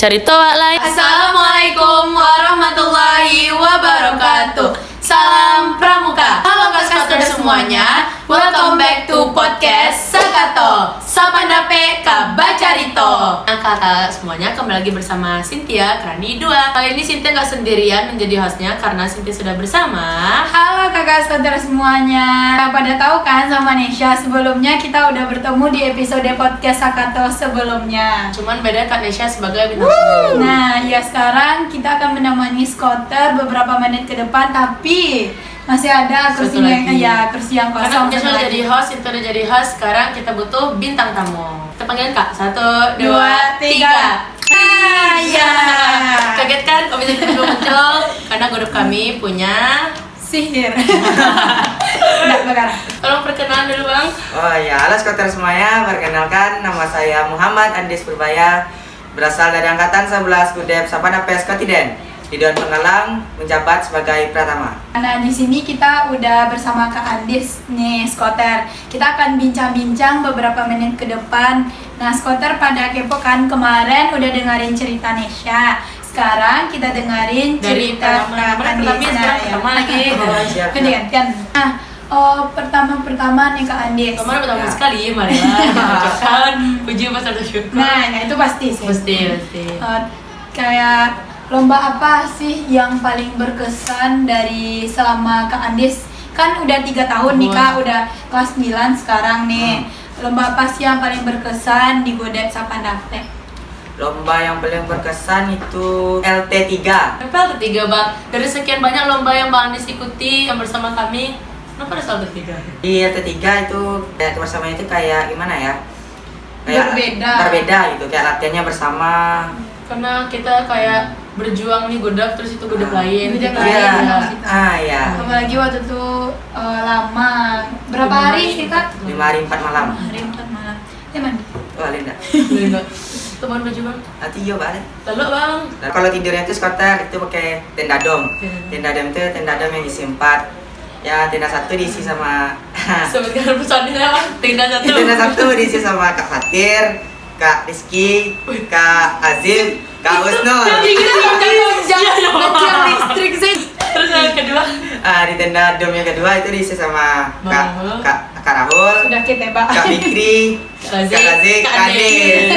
Carito lain. Assalamualaikum warahmatullahi wabarakatuh. Salam Pramuka. Halo Kaskater semuanya. Welcome back to podcast Sakato Sapandape Kabacarito. Nah kakak semuanya, kembali lagi bersama Cynthia Krani 2. Kali ini Cynthia gak sendirian menjadi hostnya karena Cynthia sudah bersama. Halo kakak saudara semuanya. Pada tahu kan sama Nesha, sebelumnya kita udah bertemu di episode podcast Sakato sebelumnya. Cuman beda Kak Nesha sebagai bintang tamu. Nah, ya sekarang kita akan menemani Skoter beberapa menit ke depan, tapi masih ada kursi yang kosong. Karena Nesha udah jadi host, Cynthia udah jadi host. Sekarang kita butuh bintang tamu. Kita panggil Kak. 1, 2, 3. Ya. Kaget kan kalau bisa tiba-tiba muncul? Karena grup kami punya Sihir. Nggak bakar. Tolong perkenalan dulu Bang. Oh ya, halo Skoter semuanya, perkenalkan nama saya Muhammad Andis Purbaya, berasal dari Angkatan 11 Gudep Sapandape Skotiden, di Dewan Penggalang menjabat sebagai Pratama. Nah, di sini kita udah bersama Kak Andis nih, Skoter. Kita akan bincang-bincang beberapa menit ke depan. Nah, Skoter pada kepo kan kemarin udah dengerin cerita Nesha. Sekarang kita dengerin Dari cerita Kak Andis. pertama lagi. Oh, siap. Gantian. Nah, pertama nih Kak Andis. Kemarin pertama Ya. sekali Marilah. Ucapan puji pasal syukur. Nah, itu pasti sih. Pasti. Kayak lomba apa sih yang paling berkesan dari selama Kak Andis? Kan udah 3 tahun nih Kak, udah kelas 9 sekarang nih. Lomba apa sih yang paling berkesan di Godep Sapandape? Lomba yang paling berkesan itu LT3. Kenapa ketiga Bang? Dari sekian banyak lomba yang Bang Andis ikuti yang bersama kami, kenapa ada soal ketiga? Di LT3 itu kayak kebersamaan itu kayak gimana ya? Kayak berbeda gitu, kayak latihannya bersama. Karena kita kayak berjuang nih godap, terus itu godap lain. Godap Kita lain. ya. Ya. Apalagi waktu itu lama. Berapa hari sih Kak? 5 hari 4 malam. Hari 4 malam. Teman. Oh, Linda. Teman baju Bang. Atiyo balik. Lalu Bang. Nah, kalau tidurnya itu Skoter itu pakai tenda dom. Tenda dom itu tenda dom yang isi 4. Ya, tenda 1 diisi sama Sebenarnya pesannya tenda satu. tenda 1 diisi sama Kak Fatir, Kak Rizky, Kak Azim, Kak Usnul. Jangan listrik sih. Terus yang kedua. Di tenda dom yang kedua itu diisi sama Kak Rahul, Sudah ketebak. Kak Fikri, Kak Razik, Kak Adil.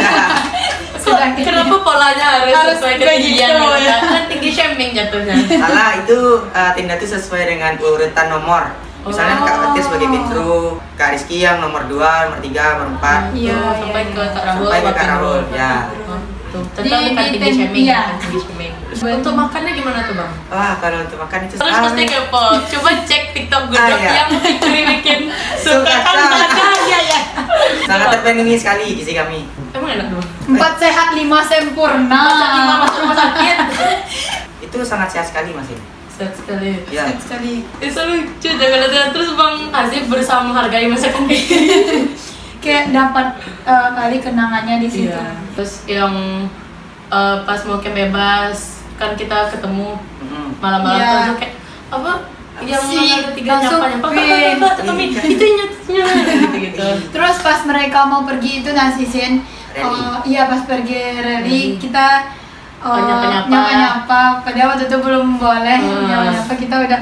Sudah Kenapa polanya harus sesuai ketinggian begitu, gitu ya? kan? Tinggi shaming jatuhnya. Salah, itu tenda itu sesuai dengan urutan nomor. Misalnya Kak Fatir sebagai Petru, Kak Rizky yang nomor 2, nomor 3, nomor 4. Iya, Sampai ke Kak Rahul. Sampai ke Kak Rahul, ya. Tentang bukan tinggi shaming, iya. bukan tinggi shaming. Untuk makannya gimana tuh Bang? Wah, kalau untuk makan itu Terus pasti kepo. Coba cek TikTok gue iya. yang Fikri bikin suka Suka kan. Iya. sangat terpenuhi sekali gizi kami. Emang enak dong. 4 sehat 5 sempurna. Masa 5 masuk rumah sakit. Itu sangat sehat sekali Mas ini. Sehat sekali. Ya. Sehat sekali. Itu lucu jangan ada terus Bang Azif berusaha menghargai masakan Kayak dapat kali kenangannya di situ. Iya. Terus yang pas mau camp bebas kan kita ketemu malam-malam Iya. tuh kayak apa yang Si ada 3 langsung nyapa kami itu nyatanya gitu. Terus pas mereka mau pergi itu Sin, iya pas pergi rally kita nyapa-nyapa. Padahal waktu itu belum boleh nyapa-nyapa, kita udah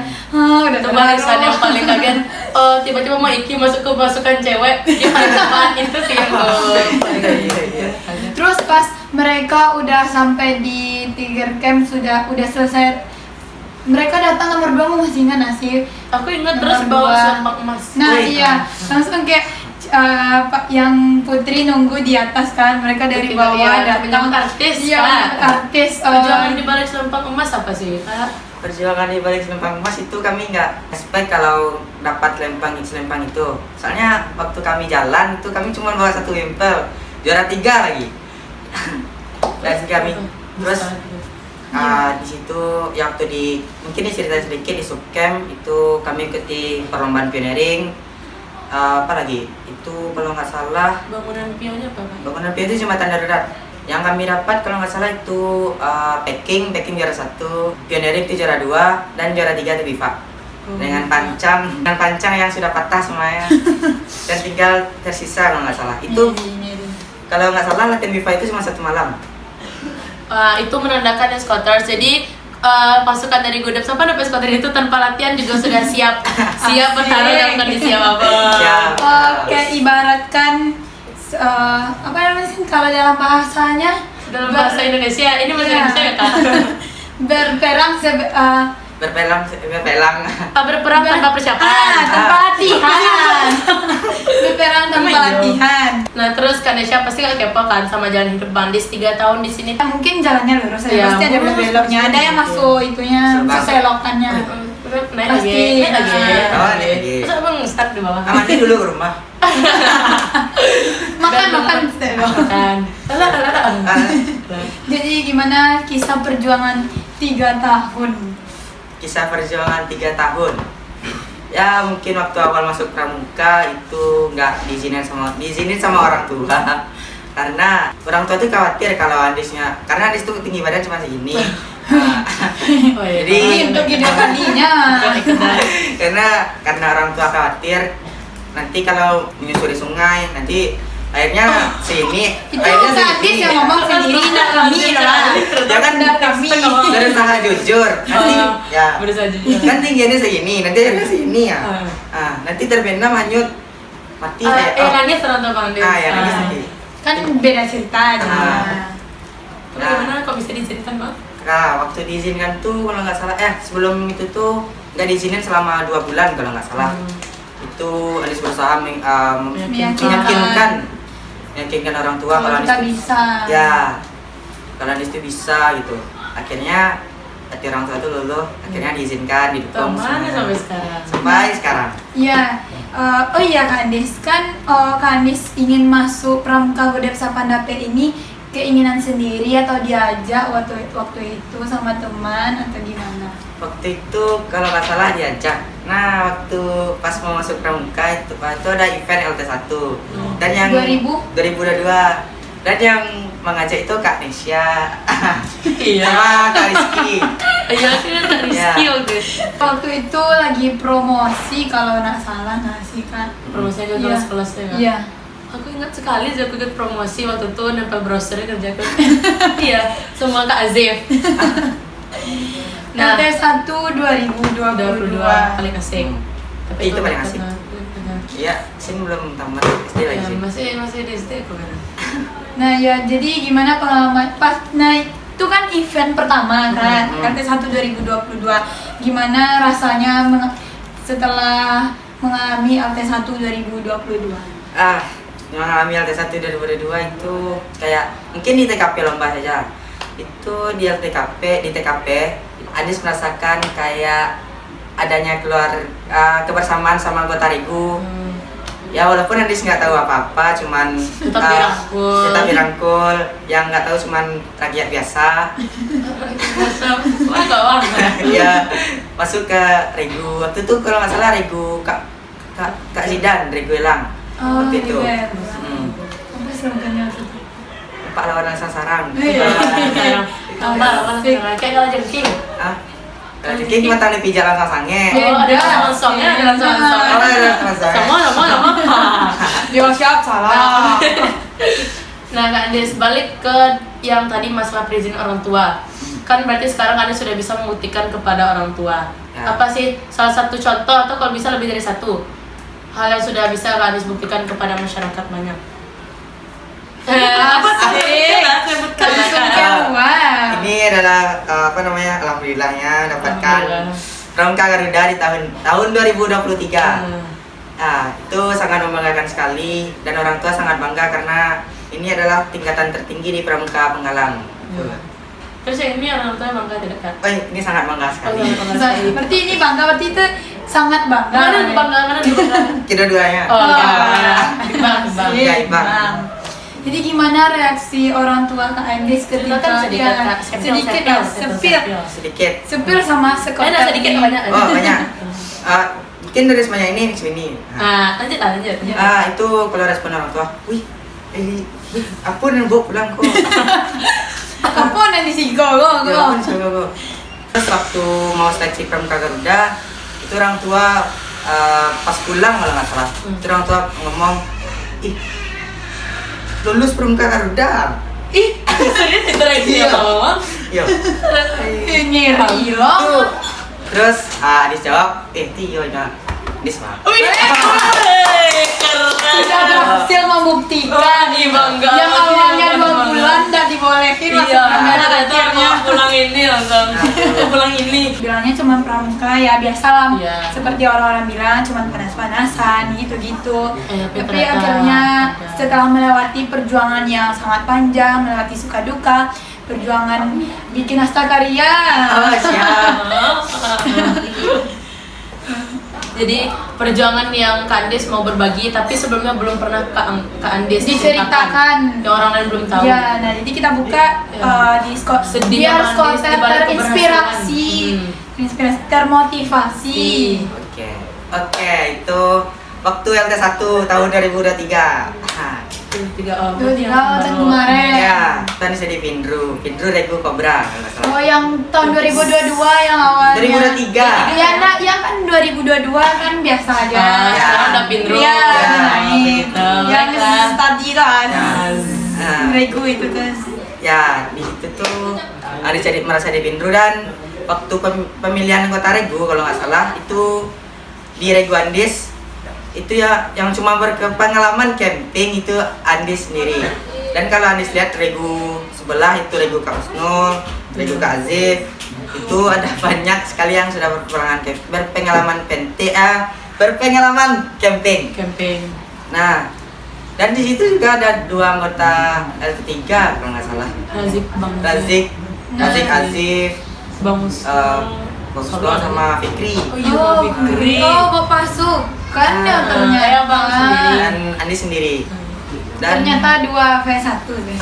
Itu barisan yang paling kaget. Tiba-tiba mau Iki masuk ke pasukan cewek di paling depan itu sih yang Iya. Terus pas mereka udah sampai di Tiger Camp sudah selesai, mereka datang nomor 2 mau masih ingat nggak sih? Aku ingat Nomor terus bawa 2. selempang emas. Nah Wih. iya, langsung kayak yang Putri nunggu di atas kan, mereka dari bawah Iya, datang. menyambut artis, Iya, Kak. menyambut artis. Perjuangan di balik selempang emas apa sih Kak? Perjuangan di balik selempang emas itu kami nggak expect kalau dapat selempang itu. Soalnya waktu kami jalan itu kami cuma bawa 1 wimpel, juara 3 lagi. Dan kami terus di situ yang waktu mungkin cerita sedikit di subcamp itu kami ikuti perlombaan pioneering. Apa lagi? Itu kalau nggak salah Bangunan pionnya apa Kak? bangunan pion itu jembatan darurat. Yang kami dapat kalau nggak salah itu packing juara 1, pioneering itu juara 2, dan juara 3 itu BIFA. Dengan pancang yang sudah patah semuanya dan tinggal tersisa kalau nggak salah. Itu kalau nggak salah latihan BIFA itu cuma 1 malam. itu menandakan escorters. Jadi pasukan dari Godam Sopan dan escorter itu tanpa latihan juga sudah siap bertarung dalam kondisi apapun. Siap. Kayak ibaratkan apa namanya sih kalau dalam bahasanya Dalam bahasa Indonesia, ini bahasa Indonesia ya Kak? berperang berpelang Berperang tanpa persiapan. tanpa latihan. Berperang tanpa latihan. Nah terus Kanesha pasti gak kepo kan sama jalan hidup Bandis 3 tahun di sini. Mungkin jalannya lurus Ya, ya, pasti ada lurus, belok-beloknya, ada yang masuk itunya, Serba. selokannya. Naik Pasti. lagi, naik lagi. Oh, naik lagi. Terus abang stuck di bawah. mandi dulu ke rumah. Makan. Makan. Ah, Jadi gimana kisah perjuangan 3 tahun? kisah perjuangan 3 tahun. Ya mungkin waktu awal masuk pramuka itu nggak diizinin sama orang tua. Karena orang tua tuh khawatir kalau Andisnya, karena Andis tuh tinggi badan cuma segini. Oh, iya. Jadi Ini untuk hidup mandinya. karena orang tua khawatir nanti kalau menyusuri sungai nanti airnya sini, Itu airnya Kadis yang ngomong sendiri, tidak kami lah. Jangan Tidak kami. berusaha jujur. Nanti ya Berusaha jujur. kan tingginya segini, nanti airnya segini ya. Nanti terbenam hanyut mati Nangis orang tua Bang Des. ya nangis nanti. Kan beda ceritanya. Tapi gimana kok bisa diceritakan Bang? Nah, waktu diizinkan tuh kalau nggak salah, sebelum itu tuh nggak diizinin selama 2 bulan kalau nggak salah. Itu Andis berusaha meyakinkan orang tua Kalau kalau kita Andis tuh- bisa. Ya, kalau Andis tuh bisa gitu. Akhirnya hati orang tua tuh luluh, akhirnya diizinkan didukung. Mana semuanya. sampai sekarang? Sampai sekarang. Iya. Oh iya Kak Andis, kan Kak Andis ingin masuk Pramuka Godam Sapandapet ini keinginan sendiri atau diajak waktu itu sama teman atau gimana? Waktu itu kalau nggak salah diajak. Nah, waktu pas mau masuk pramuka itu ada event LT1 dan yang 2022 dan yang mengajak itu Kak Nesya Iya. sama Kak Rizky. Iya kan Kak Rizky waktu itu. Waktu itu lagi promosi kalau nggak salah nggak sih Kak? Promosinya ke Iya. kelas-kelasnya kan? Iya. Aku ingat sekali aku ikut promosi waktu itu nempel browsernya kerjaku. Iya, semua Kak Azif. Nah, LT1 2022. paling asik. Tapi Itu paling asik. Iya, sini belum tamat SD lagi sih. Masih di SD aku kan. Nah ya jadi gimana pengalaman pas itu kan event pertama kan LT1 2022. Gimana rasanya setelah mengalami LT1 2022? Mengalami LT1 2022 itu kayak mungkin di TKP lomba saja. Itu di TKP Andis merasakan kayak adanya kebersamaan sama anggota Regu. Ya walaupun Andis nggak tahu apa-apa, cuman tetap dirangkul. Yang nggak tahu cuman rakyat biasa. Wah, kawan. Ya masuk ke Regu. Waktu itu kalau nggak salah Regu Kak Zidan, Regu Elang. Waktu itu. Apa slogannya waktu itu? Pak lawan sasaran. Kayak kalau jengking. Jengking mata nih pijalan sasange. Oh, ada langsungnya, ada langsung. Oh, ada sasange. Sama. Dia siap salah. Nah, Kak Andes, balik ke yang tadi masalah perizinan orang tua. Kan berarti sekarang Andes sudah bisa membuktikan kepada orang tua. Ya. Apa sih salah satu contoh atau kalau bisa lebih dari satu hal yang sudah bisa Kak Andes buktikan kepada masyarakat banyak? Apa sih? Langsung jawab. Ini adalah alhamdulillahnya dapatkan Pramuka Garuda di tahun 2023. Itu sangat membanggakan sekali dan orang tua sangat bangga karena ini adalah tingkatan tertinggi di Pramuka Penggalang. Terus yang ini orang tua bangga tidak Kak? Ini sangat bangga sekali. Berarti ini bangga, berarti itu sangat bangga. Mana bangga? Kedua-duanya. Oh, bang. Iya, Bang. Jadi gimana reaksi orang tua Kak Andis ketika sepil sama sekolah? Sedikit banyak. Oh, banyak. Mungkin dari semuanya ini sini. Lanjut. Itu kalau respon orang tua, apa nih bawa pulang kok? Apa nanti sih go. Terus waktu mau seleksi Pramuka Garuda, itu orang tua pas pulang kalau nggak salah, itu orang tua ngomong, lulus Pramuka Garuda. Ih, serius interaksi Iya. sama mama? Iya. Ngeri loh. Tuh. Terus Adis jawab, Tio enggak. Adis mah. Wih, keren. Sudah berhasil membuktikan Wah, dibangga. yang awalnya 2 bulan tidak dibolehin Iya, masuk ternyata mau pulang ini langsung. Mau pulang ini. bilangnya cuma pramuka ya biasa lah, Iya. seperti orang-orang bilang cuma panas-panasan gitu-gitu. Tapi Tapi ternyata akhirnya ada. setelah melewati perjuangan yang sangat panjang, melewati suka duka, perjuangan bikin Hastakarya. Oh, siap. Jadi perjuangan yang Kak Andis mau berbagi, tapi sebelumnya belum pernah Kak Andis Diceritakan. yang orang lain belum tahu. Ya, nah jadi kita buka di Sedih biar sama Andis Skoter di balik terinspirasi, inspirasi, termotivasi. Oke, itu waktu LT1 tahun 2023. Nah, 3 tahun kemarin. ya, tadi saya di Pindru Regu Cobra kalau nggak salah. Oh, yang tahun 2022 yang awalnya. 2023. Ya, nah, yang kan 2022 kan biasa aja. Ya. Sekarang udah Pindru. Iya, Ya, naik. gitu. Yang Baiklah. tadi lah. Ya. Nah, Regu itu kan. ya di situ tuh ada jadi merasa di Pindru, dan waktu pemilihan anggota Regu kalau nggak salah itu di Regu Andis itu ya yang cuma berpengalaman camping itu Andis sendiri. Dan kalau Andis lihat Regu sebelah itu Regu Kak Husnul, Regu Kak Azif, itu ada banyak sekali yang sudah berpengalaman berpengalaman camping. Camping. Nah, dan di situ juga ada 2 anggota LT3 kalau nggak salah. Razik Bang. Razik Azif, Bang Mus. Bang Suslo sama Fikri. Oh iya, Bang Fikri. Bapak pasukan ya Ah, ternyata. kayak Bang sendiri. Dan Andi sendiri. Dan Ternyata 2v1 deh.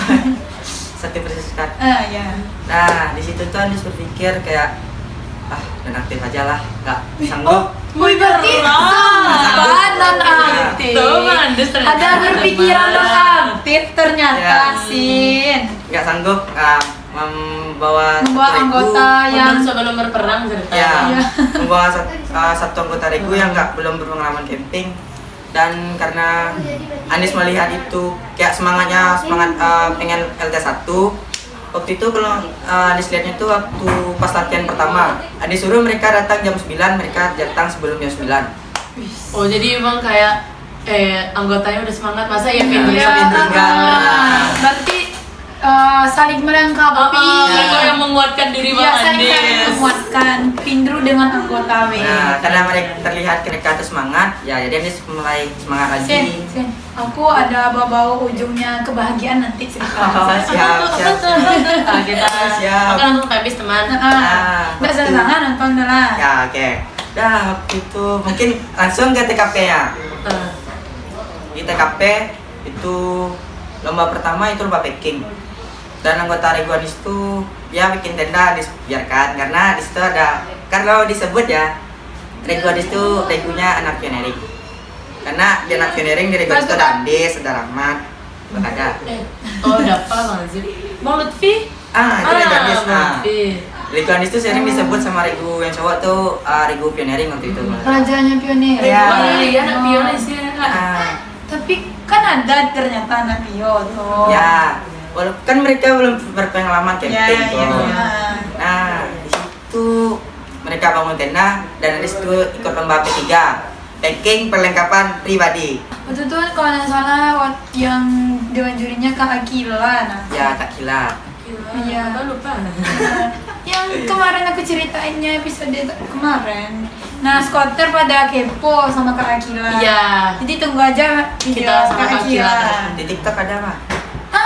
satu persis kan. Ya. Nah, di situ tuh Andi berpikir kayak dan aktif aja lah, nggak sanggup. Wih, berarti sempat non-aktif. Tuh, Bang Andis ternyata Ada berpikiran ada non-aktif ternyata, Ya. Sin. Nggak sanggup membawa Membawa satu regu. anggota yang sebelum berperang cerita. Ya, Iya. membawa satu anggota regu yang belum berpengalaman camping. Dan karena Andis melihat itu kayak semangat pengen LT1, waktu itu kalau Andis lihatnya itu waktu pas latihan pertama Andis suruh mereka datang jam 9, mereka datang sebelum jam 9. Oh, jadi emang kayak anggotanya udah semangat, masa ya Iya. pindah Iya. sama tinggal. Berarti saling melengkapi. Mereka yang menguatkan diri Ya, Bang saling Andis. menguatkan Pindru dengan anggota W. Nah, karena mereka itu semangat, ya jadi Andis mulai semangat lagi. Sin, aku ada bau ujungnya kebahagiaan nanti cerita. Oh, siap. Kita Siap. akan langsung habis teman. Nggak waktu- tangan nonton dulu lah. Ya, oke. Dah, waktu itu mungkin langsung ke TKP ya. Di TKP itu lomba pertama itu lomba packing. Dan anggota Regu Andis itu ya bikin tenda dibiarkan karena di situ ada, kalau disebut ya Regu Andis itu regunya anak pioneering. Karena di anak pioneering di Regu Andis itu ada Andis, ada Rahmat, ada. Oh, dapat Bang Zip. Bang Lutfi? Itu Regu Andis. Bang Lutfi. Regu Andis itu sering disebut sama Regu yang cowok tuh Regu pioneering waktu itu. Rajanya pionir. Iya. Oh iya, anak pionir sih Kak. Tapi kan ada ternyata anak pio tuh. Ya, walaupun kan mereka belum berpengalaman camping Ya, tuh. ya. Nah, di situ mereka bangun tenda dan di situ ikut lomba P3, packing perlengkapan pribadi. Waktu itu kalau nggak salah yang dewan jurinya Kak Akila. Nah. Ya, Kak Kila. Iya. Apa lupa? Yang kemarin aku ceritainnya episode kemarin. Nah, Skoter pada kepo sama Kak Akila. Iya. Jadi tunggu aja video Kita sama Kak Kak Akila. Akila. Di TikTok ada apa?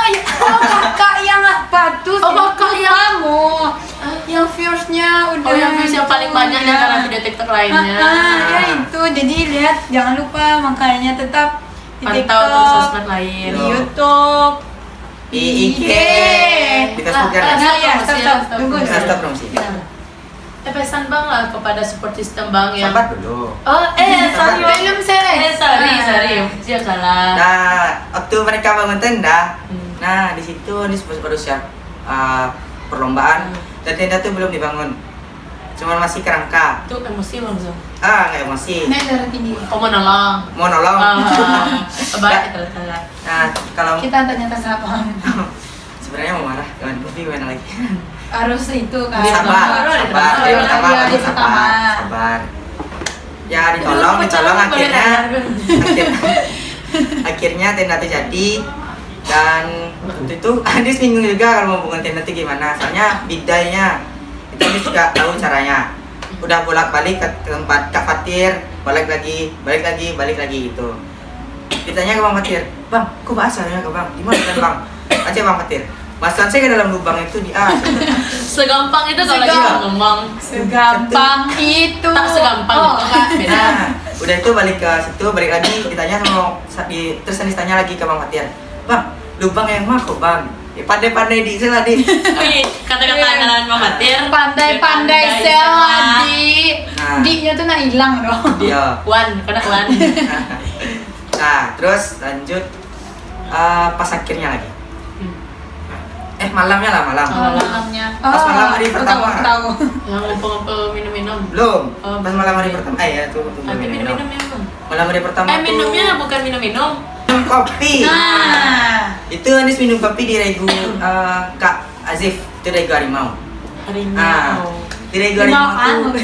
Ya, kakak yang apa tuh? Oh, kakak yang- kamu. Yang viewersnya udah. Oh, yang views yang paling banyak di antara video TikTok lainnya. Ya itu. Jadi lihat, jangan lupa makanya tetap di Pantau TikTok, terus sosmed lain. di YouTube, Di IG, di Facebook Ah, kan? Nah, ya, promosi, stop. stop. Tunggu. Stop promosi. Pesan Bang lah kepada support system Bang yang Sabar dulu. sorry Bang. Belum selesai. sorry. Siap salah. Nah, waktu mereka bangun tenda, Hmm. nah di situ ini baru siap perlombaan dan tenda tuh belum dibangun, cuma masih kerangka. Itu emosi langsung. Nggak emosi, Naik darah tinggi. Oh, mau nolong. mau nolong. Baik ternyata. Nah, kalau Kita ternyata salah paham. sebenarnya mau marah kawan, tapi gimana lagi? Harus itu kan. Sabar, sabar. Hari pertama, Sabar, hari pertama. sabar. Ya ditolong akhirnya akhirnya tenda itu jadi. Dan waktu itu Andis bingung juga kalau mau bangun tenda itu gimana, soalnya bidainya itu Andis juga tahu caranya. Udah bolak-balik ke tempat Kak Fatir, balik lagi gitu. Ditanya ke Bang Fatir, "Bang, kok bahasanya ke Bang? Gimana kan Bang?" Aja Bang Fatir, "Masukan saya ke dalam lubang itu di A." Segampang itu kalau lagi ngomong. Segampang itu. Tak segampang Oh. itu Kak, beda. Nah, udah itu balik ke situ, balik lagi ditanya sama terus Andis tanya lagi ke Bang Fatir, "Bang, lubang yang mana kok Bang?" Ya, pandai-pandai di sela di. Wih, kata-kata andalan Bang Fatir. Pandai-pandai seladi. Nah. Di-nya tuh nak hilang dong. Iya. Wan, kena Wan. Nah, terus lanjut pas akhirnya lagi. Malamnya lah, malam. Malamnya. Pas malam hari pertama. Tahu. Yang ngumpul-ngumpul minum-minum. Belum. Oh, Pas malam hari pertama. Ya tuh Tapi minum. minum-minum. Malam hari pertama tuh Minumnya bukan minum-minum. minum kopi. Nah. Itu Andis minum kopi di Regu Kak Azif, itu Regu Harimau. Harimau. Di Regu Harimau tuh.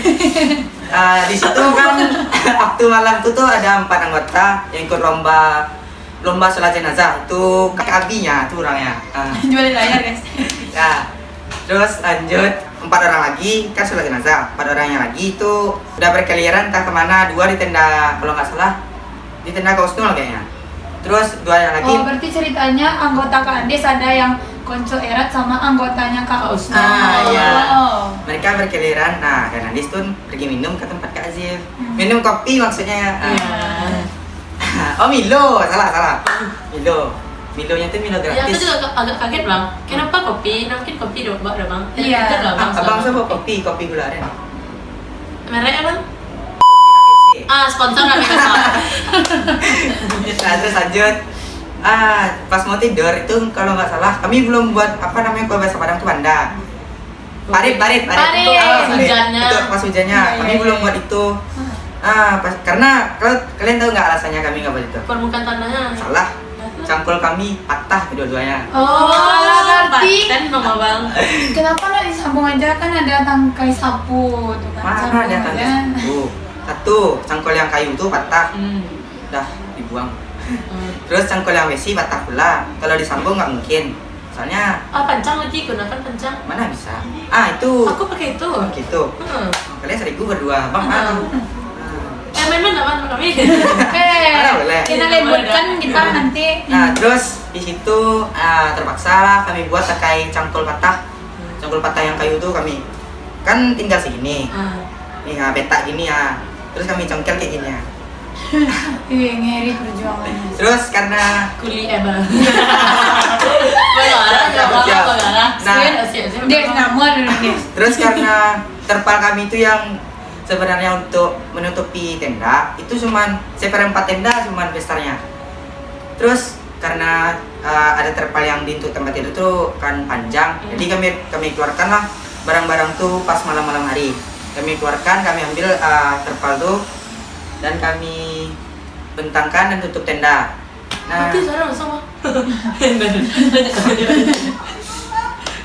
Di situ kan waktu malam tuh ada 4 anggota yang ikut lomba sholat jenazah. Itu kakak abinya tuh orangnya. Jualin layar guys. Nah, terus lanjut 4 orang lagi kan sholat jenazah. 4 orangnya lagi itu udah berkeliaran entah kemana. 2 di tenda, kalau nggak salah di tenda Kak Usnul kayaknya. Terus 2 yang lagi. Oh, berarti ceritanya anggota Kak Andis ada yang konco erat sama anggotanya Kak Usnul. Iya. Oh. Mereka berkeliaran. Nah, dan Andis tuh pergi minum ke tempat Kak Azif. Minum kopi maksudnya. Oh, Milo, salah. Milonya tuh Milo Ya, aku gratis. juga agak kaget Bang. Kenapa kopi? Mungkin kopi dong Bang. Iya. Itu lah Bang. Abang siapa kopi gula aren. Merek apa? Sponsor kami kesal. Nah, terus lanjut. Pas mau tidur itu kalau nggak salah kami belum buat apa namanya kalau bahasa Padang tuh banda. Parit. Parit. Hujannya. Itu pas hujannya. Iya, Kami iya, belum iya. buat itu. Karena kalau kalian tahu nggak alasannya kami nggak buat itu? Permukaan tanahnya. Salah. Cangkul kami patah kedua-duanya. Oh, berarti Paten mama Bang. kenapa nggak disambung aja, kan ada tangkai sapu tuh kan. Mana Sambung ada aja. tanda satu. Satu cangkul yang kayu tuh patah, dah dibuang. Terus cangkul yang besi patah pula. Kalau disambung nggak mungkin. Soalnya Pancang lagi gunakan pancang. mana bisa? Itu. Aku pakai itu. Oh, gitu. Kalian seribu berdua, bang. Main-main apa kami? Mana boleh. Kita lebutkan kita nanti. Nah, terus di situ terpaksa kami buat pakai cangkul patah. Cangkul patah yang kayu tuh kami kan tinggal segini. Nih, petak gini ya. Terus kami congkel kayak gini ya. Ngeri perjuangannya. Terus karena Kuli Bang. Bagaimana? Nah, Dia ngamuk dulu nih. terus karena terpal kami itu yang sebenarnya untuk menutupi tenda itu cuman seperempat tenda cuman besarnya. Terus karena ada terpal yang di untuk tempat tidur tuh kan panjang, jadi kami keluarkan lah barang-barang tuh pas malam-malam hari. Kami keluarkan, kami ambil terpal tuh dan kami bentangkan dan tutup tenda. Nah, Nanti sekarang sama.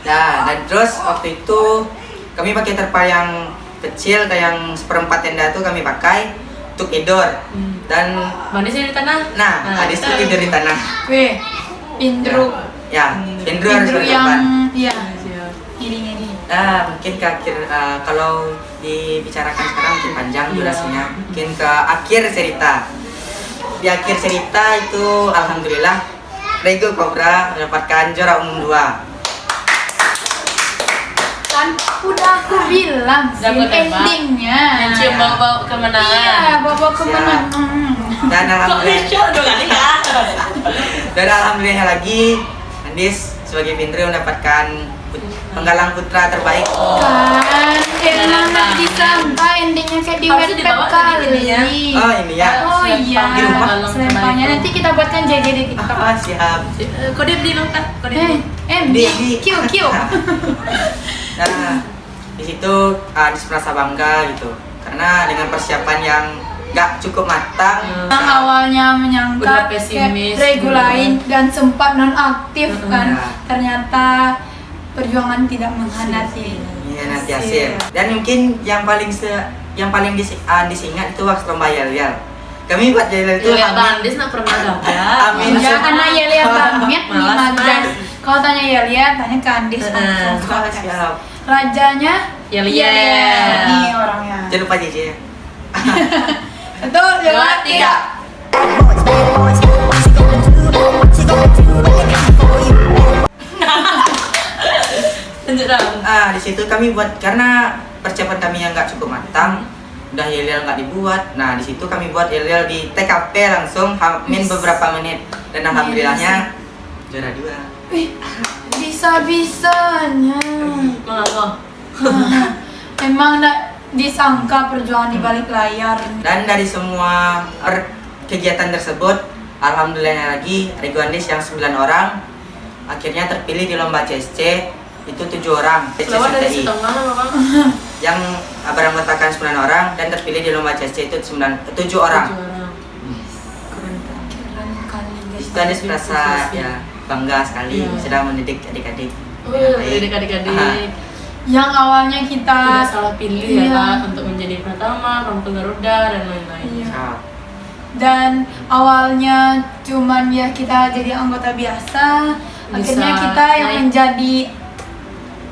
dan terus waktu itu kami pakai terpal yang kecil kayak yang seperempat tenda tuh kami pakai untuk tidur. Dan Manis di tanah. Adis tuh tidur di tanah. Weh, Indro. Ya, Indro harus Indro yang berkorban. ya ngiri-ngiri. Nah, mungkin ke akhir kalau dibicarakan sekarang mungkin panjang durasinya. Mungkin ke akhir cerita. Di akhir cerita itu alhamdulillah Rego Cobra mendapatkan juara umum 2. Kan udah aku bilang sih Dapat tembak. endingnya. Mencium bau-bau kemenangan. Iya, bawa kemenangan. Dan Kok alhamdulillah, lucu dong kali ya? dan alhamdulillah lagi Andis sebagai Pindri mendapatkan penggalang putra terbaik. Kan emang disangka endingnya kayak di Harusnya webpad dibawa kali. tadi ini ya. Oh ini ya. Oh iya. Di rumah. Selempangnya nanti kita buatkan JJ di TikTok. Siap. Kode beli dong kan? Kode beli. Di- Q. Nah, di situ Andis merasa bangga gitu karena dengan persiapan yang nggak cukup matang. Yang awalnya menyangka Udah pesimis. regulain dan sempat nonaktif kan, Ya. ternyata perjuangan tidak mengkhianati. Iya nanti hasil. Dan mungkin yang paling disingat itu waktu lomba yel-yel. Kami buat yel-yel itu Lihat Bang Andis nak pernah gagal. Amin. Ya, anak Yelia banget nih Malas, Magas. Kalau tanya Yelia, tanya ke Andis langsung. Siap. Rajanya Yelia. Nih orangnya. Jangan lupa JJ. Satu, dua, tiga. Lanjut dong. Di situ kami buat karena persiapan kami yang nggak cukup matang, udah yel-yel nggak dibuat. Nah di situ kami buat yel-yel di TKP langsung hamin beberapa menit dan alhamdulillahnya juara 2. Wih, bisa-bisanya. Mengapa? Emang nggak disangka perjuangan di balik layar. Dan dari semua kegiatan tersebut, alhamdulillahnya lagi Rego Andis yang 9 orang akhirnya terpilih di lomba CSC itu 7 orang Lawan dari CSCTI setengah Bang. yang beranggotakan 9 orang dan terpilih di lomba CSC itu 7 orang. 7 orang. Keren kali guys. Itu Andis merasa CSC. ya bangga sekali Iya. sedang mendidik adik-adik. Adik-adik. Yang awalnya kita Tidak salah pilih ya Iya. Kak untuk menjadi pertama, Rangtu Garuda dan lain-lain. Iya. Siap. Dan awalnya cuman ya kita jadi anggota biasa, akhirnya Bisa kita yang naik. menjadi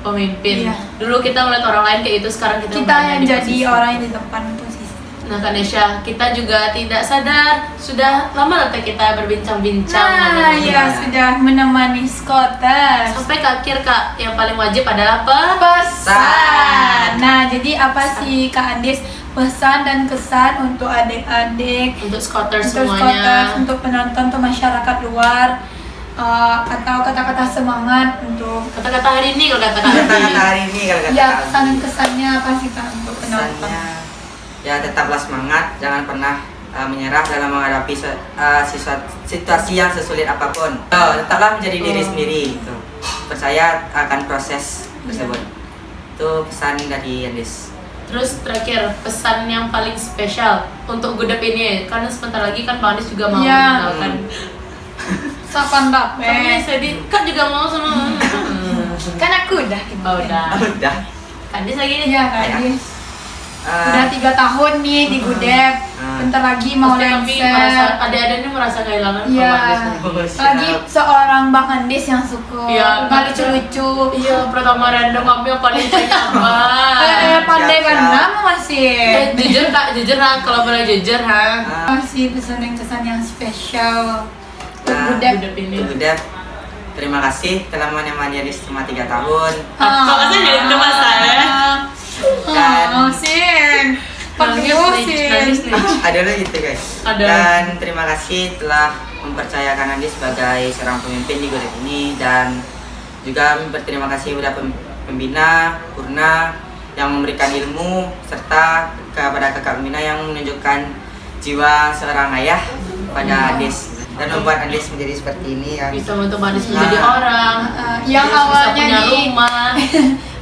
Pemimpin. Iya. Dulu kita melihat orang lain kayak itu, sekarang kita kita berada yang di jadi posisi. orang yang di depan posisi. Nah Kak Nesya, kita juga tidak sadar sudah lama nanti kita berbincang-bincang. Nah, ngomong-ngomong. ya sudah menemani Skotes. Sampai ke akhir Kak, yang paling wajib adalah apa? Pesan. Nah, jadi apa sih Kak Andis pesan dan kesan untuk adik-adik, Untuk Scooters untuk semuanya. Skotes, untuk penonton, untuk masyarakat luar, atau kata-kata semangat untuk Kata-kata hari ini kalau kata-kata Kata-kata hari ini kalau kata ya kami. pesan dan kesannya apa sih Kak untuk penonton? Pesannya ya tetaplah semangat, jangan pernah menyerah dalam menghadapi situasi yang sesulit apapun. Tetaplah menjadi diri sendiri gitu. Percaya akan proses tersebut. Itu pesan dari Andis. Terus terakhir, pesan yang paling spesial untuk Gudep ini, karena sebentar lagi kan Pak Andis juga mau Iya. meninggalkan. Sapan Kami bape. sedih, Kak juga mau sama. Kan aku udah gitu. Oh, udah. Udah. Kak Andis lagi nih. Iya Kak Andis. Udah Ah, 3 tahun nih di Gudep. Bentar lagi mau Pasti kami merasa, lengser. adik-adik ini merasa kehilangan Iya. Pak Andis. Oh, siap. Lagi seorang Bang Andis yang suka Iya, nggak lucu-lucu. Iya, pertama random kami yang paling nyaman. Pandai Siap, kan siap. nama masih. Jujur Kak, jujur ha, kalau boleh jujur ha. Masih pesan dan kesan yang spesial untuk Nah, Gudep. Gudep ini. Untuk Gudep, terima kasih telah menemani Andis selama 3 tahun. Kok kasih jadi cuma saya? Oh, sing. Pakai sing. Nangis nih. Ada lagi gitu guys. Ada. Dan terima kasih telah mempercayakan Andis sebagai seorang pemimpin di Gudep ini dan juga berterima kasih kepada pembina Purna yang memberikan ilmu serta kepada kakak pembina yang menunjukkan jiwa seorang ayah pada Andis dan membuat Andis menjadi seperti ini yang Bisa membantu Pak Andis menjadi Nah. orang. Yang Terus bisa awalnya punya di rumah.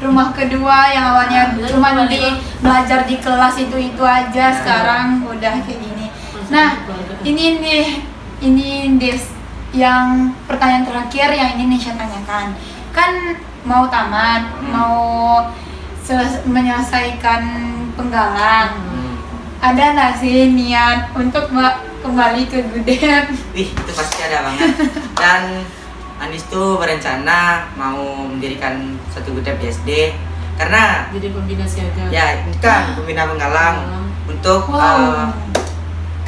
rumah kedua, yang awalnya Bisa cuma rumah di kedua. belajar di kelas itu aja, sekarang udah kayak gini. Nah, ini Des yang pertanyaan terakhir yang ini Nesya tanyakan. Kan mau tamat, mau menyelesaikan penggalang. Ada nggak sih niat untuk kembali ke Gudep? Wih, itu pasti ada banget. Dan Andis tuh berencana mau mendirikan suatu Gudep di SD karena Jadi pembina siaga. ya ini kan pembina penggalang untuk Wow.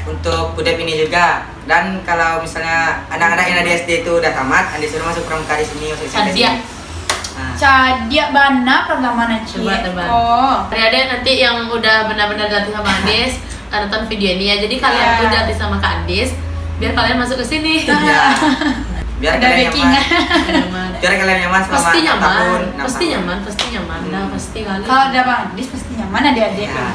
untuk Gudep ini juga. Dan kalau misalnya anak-anak yang ada di SD itu udah tamat, Andis suruh masuk pramuka di sini masuk SMP Cadia. sini. Nah, Cadia Bana pertama nanti. Coba tebak. Oh. Adik-adik nanti yang udah benar-benar dilatih sama Andis, nonton video ini ya. Jadi kalian Ya. tuh dilatih sama Kak Andis, biar kalian masuk ke sini. ya. Biar Ada kalian backing. nyaman. Nyaman. Biar kalian nyaman selama Pasti 6 nyaman, tahun. 6 pasti tahun. nyaman, pasti nyaman. Nah, pasti kali. Kalau ada Bang Andis pasti nyaman adik-adik. Ya.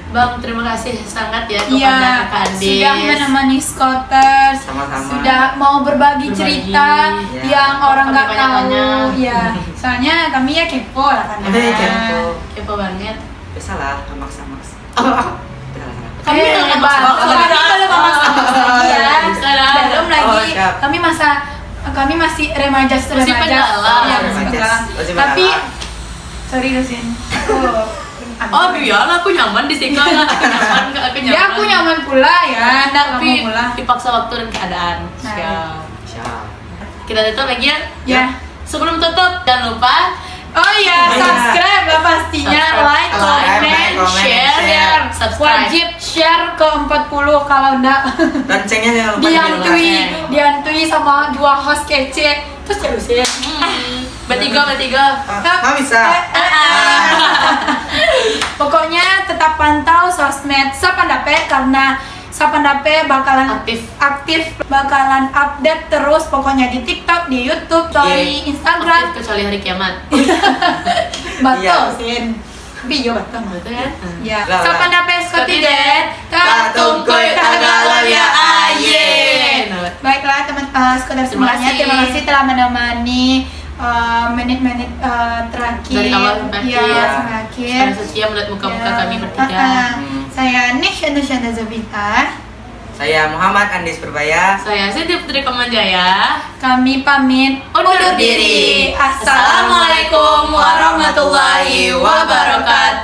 Bang, terima kasih sangat ya kepada Iya, Kakak Andis. sudah menemani Skotes, Sama-sama. sudah mau berbagi cerita ya. yang orang nggak tahu. Banyak-banyak. Ya, soalnya kami ya kepo lah kan. Kepo. Kepo banget. Biasalah, maksa-maksa. Salah. Kami belum hebat. masak. Kami belum masak lagi ya. Sekarang. Belum lagi. Oh, siap. Kami masih remaja. pendalam. Iya, masih pendalam. Masih Tapi pendalam. sorry dosen. Oh biar aku nyaman di sini aku nyaman Ya aku nyaman pula ya, enggak tapi mau pula. dipaksa waktu dan keadaan. Nah. Siap. Siap. Kita tutup lagi ya. Ya. Sebelum tutup jangan lupa Oh iya, subscribe lah pastinya, like, comment, share, subscribe. wajib share ke 40 kalau enggak Loncengnya jangan lupa dihantui, lonceng. dihantui sama 2 host kece. Terus terusin. bertiga. Ah, bisa. Pokoknya tetap pantau sosmed Sapandape karena Sapandape bakalan aktif, bakalan update terus pokoknya di TikTok, di YouTube, story, Instagram. Aktif kecuali hari kiamat. Betul, Iya. Sin. Tapi yo betul. Betul kan? Ya. Lah, lah. Sapandape Skotidet, Katungkoy tagalan ya ayen. Baiklah teman sekedar Terima semuanya, kasih. terima kasih telah menemani menit-menit terakhir. Dari awal sampai ya, akhir. sampai akhir. Saya setia melihat muka-muka Ya. kami bertiga. Saya Nishanda Zabita. Saya Muhammad Andis Purbaya. Saya Siti Putri Kemanjaya. Kami pamit undur diri. Assalamualaikum warahmatullahi wabarakatuh.